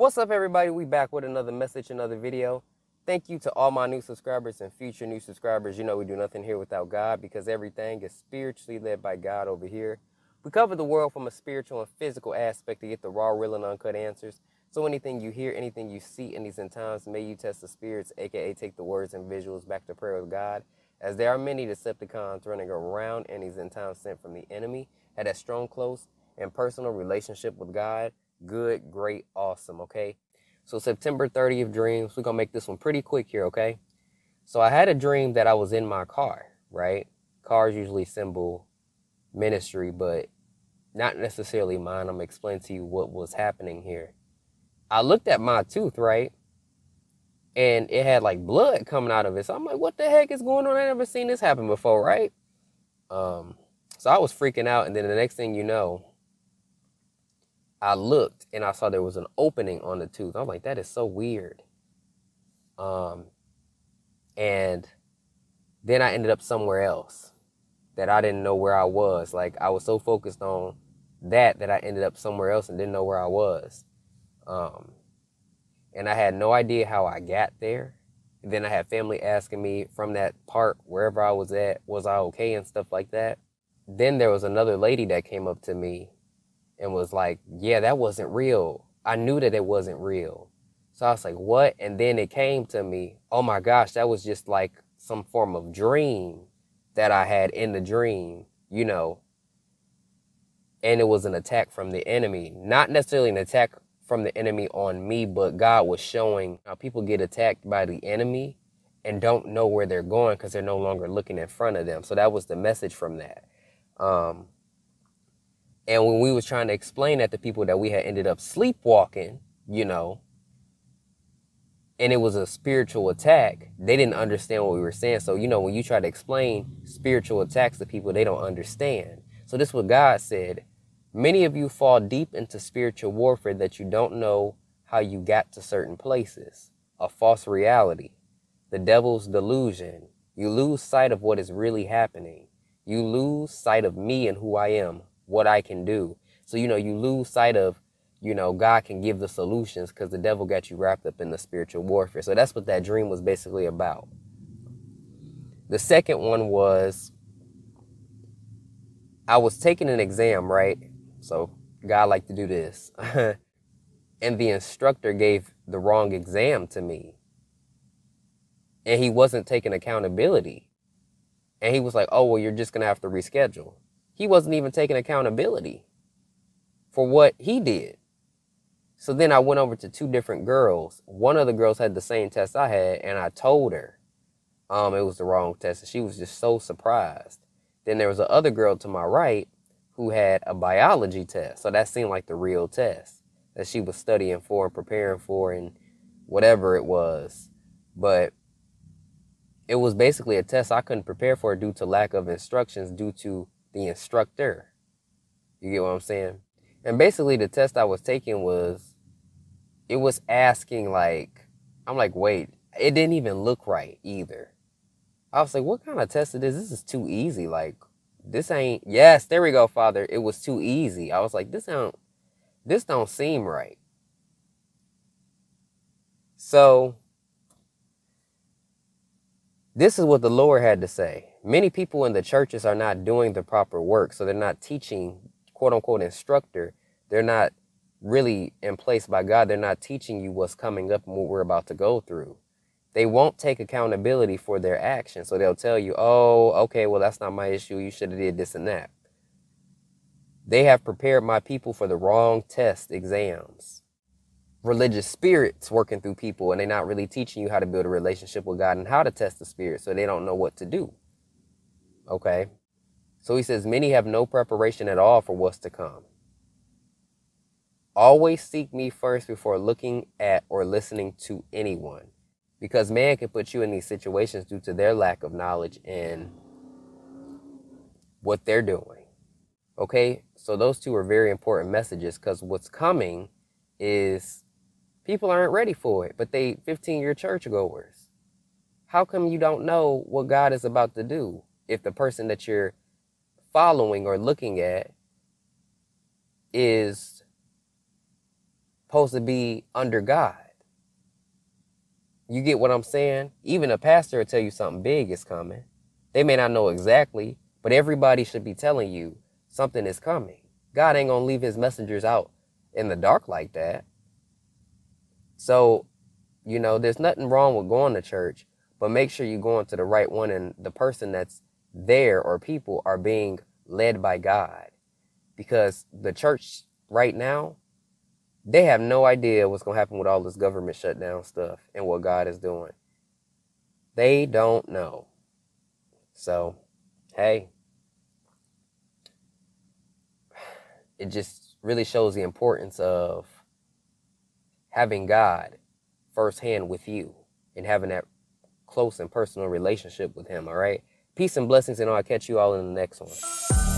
What's up, everybody? We back with another message, another video. Thank you to all my new subscribers and future new subscribers. You know we do nothing here without God because everything is spiritually led by God over here. We cover the world from a spiritual and physical aspect to get the raw, real, and uncut answers. So anything you hear, anything you see in these end times, may you test the spirits, aka take the words and visuals back to prayer with God, as there are many Decepticons running around in these end times sent from the enemy. Had that strong, close, and personal relationship with God. Good, great, awesome, okay? So September 30th dreams, we're going to make this one pretty quick here, okay? So I had a dream that I was in my car, right? Cars usually symbol ministry, but not necessarily mine. I'm going to explain to you what was happening here. I looked at my tooth, right? And it had like blood coming out of it. So I'm like, what the heck is going on? I never seen this happen before, right? So I was freaking out. And then the next thing you know, I looked and I saw there was an opening on the tooth. I'm like, that is so weird. And then I ended up somewhere else that I didn't know where I was. Like, I was so focused on that I ended up somewhere else and didn't know where I was. And I had no idea how I got there. And then I had family asking me from that part, wherever I was at, was I okay and stuff like that. Then there was another lady that came up to me and was like, yeah, that wasn't real. I knew that it wasn't real. So I was like, what? And then it came to me, oh my gosh, that was just like some form of dream that I had in the dream, you know. And it was an attack from the enemy. Not necessarily an attack from the enemy on me, but God was showing how people get attacked by the enemy and don't know where they're going because they're no longer looking in front of them. So that was the message from that. And when we was trying to explain that to people that we had ended up sleepwalking, you know, and it was a spiritual attack, they didn't understand what we were saying. So, you know, when you try to explain spiritual attacks to people, they don't understand. So this is what God said. Many of you fall deep into spiritual warfare that you don't know how you got to certain places. A false reality. The devil's delusion. You lose sight of what is really happening. You lose sight of me and who I am, what I can do. So, you know, you lose sight of, you know, God can give the solutions because the devil got you wrapped up in the spiritual warfare. So that's what that dream was basically about. The second one was, I was taking an exam, right? So God liked to do this. And the instructor gave the wrong exam to me. And he wasn't taking accountability. And he was like, oh, well, you're just going to have to reschedule. He wasn't even taking accountability for what he did. So then I went over to two different girls. One of the girls had the same test I had, and I told her it was the wrong test. And she was just so surprised. Then there was the other girl to my right who had a biology test. So that seemed like the real test that she was studying for and preparing for and whatever it was. But it was basically a test I couldn't prepare for due to lack of instructions due to the instructor. You get what I'm saying? And basically the test I was taking was, it was asking like, I'm like, wait, it didn't even look right either. I was like, what kind of test is this? This is too easy. Like, this ain't, yes, there we go, Father. It was too easy. I was like, this don't seem right. So this is what the Lord had to say. Many people in the churches are not doing the proper work. So they're not teaching, quote unquote, instructor. They're not really in place by God. They're not teaching you what's coming up and what we're about to go through. They won't take accountability for their actions. So they'll tell you, oh, okay, well, that's not my issue. You should have did this and that. They have prepared my people for the wrong test exams. Religious spirits working through people, and they're not really teaching you how to build a relationship with God and how to test the spirit, so they don't know what to do. Okay? So he says, many have no preparation at all for what's to come. Always seek me first before looking at or listening to anyone. Because man can put you in these situations due to their lack of knowledge and what they're doing. Okay? So those two are very important messages, because what's coming is people aren't ready for it, but they 15-year churchgoers. How come you don't know what God is about to do if the person that you're following or looking at is supposed to be under God. You get what I'm saying? Even a pastor will tell you something big is coming. They may not know exactly, but everybody should be telling you something is coming. God ain't going to leave his messengers out in the dark like that. So, you know, there's nothing wrong with going to church, but make sure you're going to the right one and the person that's there or people are being led by God. Because the church right now, they have no idea what's going to happen with all this government shutdown stuff and what God is doing. They don't know. So, hey, it just really shows the importance of having God firsthand with you and having that close and personal relationship with him, all right? Peace and blessings, and I'll catch you all in the next one.